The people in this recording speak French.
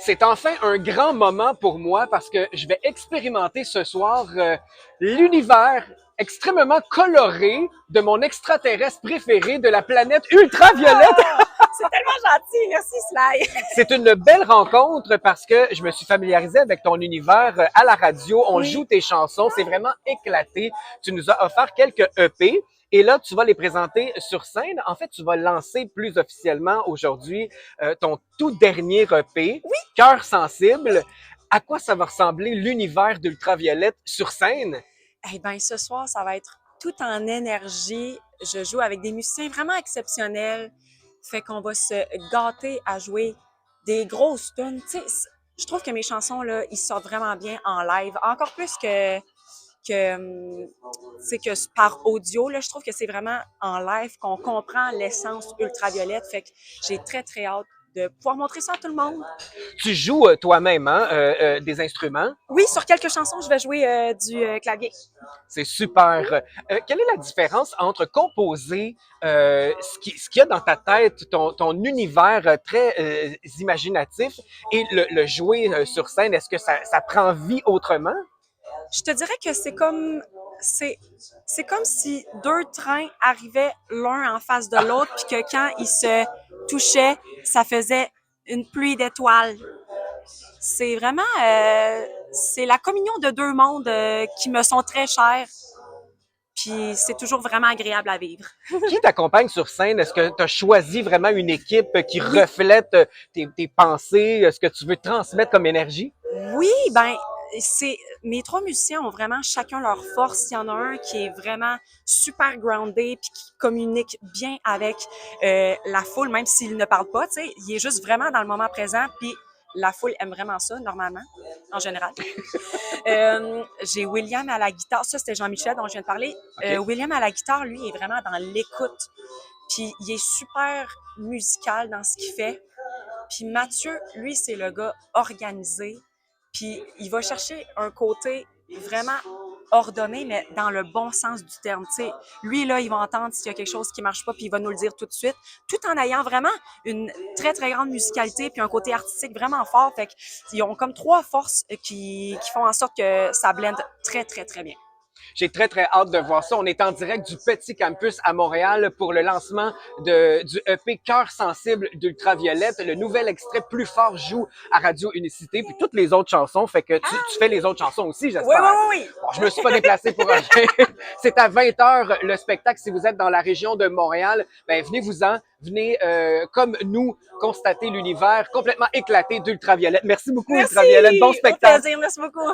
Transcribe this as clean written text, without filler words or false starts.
C'est enfin un grand moment pour moi parce que je vais expérimenter ce soir l'univers extrêmement coloré de mon extraterrestre préféré de la planète ultraviolette. Ah! C'est tellement gentil, merci Sly. C'est une belle rencontre parce que je me suis familiarisé avec ton univers à la radio. On joue Oui, tes chansons, c'est vraiment éclaté. Tu nous as offert quelques EP. Et là, tu vas les présenter sur scène. En fait, tu vas lancer plus officiellement aujourd'hui ton tout dernier EP, oui. Cœur sensible. À quoi ça va ressembler l'univers d'Ultraviolette sur scène? Eh bien, ce soir, ça va être tout en énergie. Je joue avec des musiciens vraiment exceptionnels. Fait qu'on va se gâter à jouer des grosses tunes. Tu sais, je trouve que mes chansons, là, ils sortent vraiment bien en live. Encore plus que par audio, là, je trouve que c'est vraiment en live qu'on comprend l'essence ultraviolette. Fait que j'ai très, très hâte de pouvoir montrer ça à tout le monde. Tu joues toi-même hein, des instruments. Oui, sur quelques chansons, je vais jouer du clavier. C'est super. Quelle est la différence entre composer ce qu'il y a dans ta tête, ton univers très imaginatif, et le jouer sur scène? Est-ce que ça prend vie autrement? Je te dirais que c'est c'est comme si deux trains arrivaient l'un en face de l'autre, puis que quand ils se touchaient, ça faisait une pluie d'étoiles. C'est vraiment c'est la communion de deux mondes qui me sont très chers, puis c'est toujours vraiment agréable à vivre. Qui t'accompagne sur scène? Est-ce que tu as choisi vraiment une équipe qui Oui, reflète tes pensées, ce que tu veux transmettre comme énergie? oui, ben c'est mes trois musiciens ont vraiment chacun leur force. Il y en a un qui est vraiment super groundé puis qui communique bien avec la foule, même s'il ne parle pas. Tu sais, il est juste vraiment dans le moment présent. Puis la foule aime vraiment ça normalement, en général. J'ai William à la guitare. Ça, c'était Jean-Michel dont je viens de parler. OK. William à la guitare, lui, est vraiment dans l'écoute. Puis il est super musical dans ce qu'il fait. Puis Mathieu, lui, c'est le gars organisé. Puis il va chercher un côté vraiment ordonné, mais dans le bon sens du terme. Tu sais, lui, là, il va entendre s'il y a quelque chose qui marche pas, puis il va nous le dire tout de suite, tout en ayant vraiment une très, très grande musicalité, puis un côté artistique vraiment fort. Fait qu'ils ont comme trois forces qui font en sorte que ça blende très, très, très bien. J'ai très, très hâte de voir ça. On est en direct du Petit Campus à Montréal pour le lancement du EP Cœur sensible d'Ultraviolette. Le nouvel extrait Plus fort joue à Radio Unicité, puis toutes les autres chansons. Fait que tu fais les autres chansons aussi, Oui, j'espère. oui, oui, Bon, je me suis pas déplacé pour rien. C'est à 20h le spectacle. Si vous êtes dans la région de Montréal, ben venez-vous-en. Venez, comme nous, constater l'univers complètement éclaté d'Ultraviolette. Merci beaucoup, Ultraviolette. Bon Merci! Au spectacle. plaisir, merci beaucoup.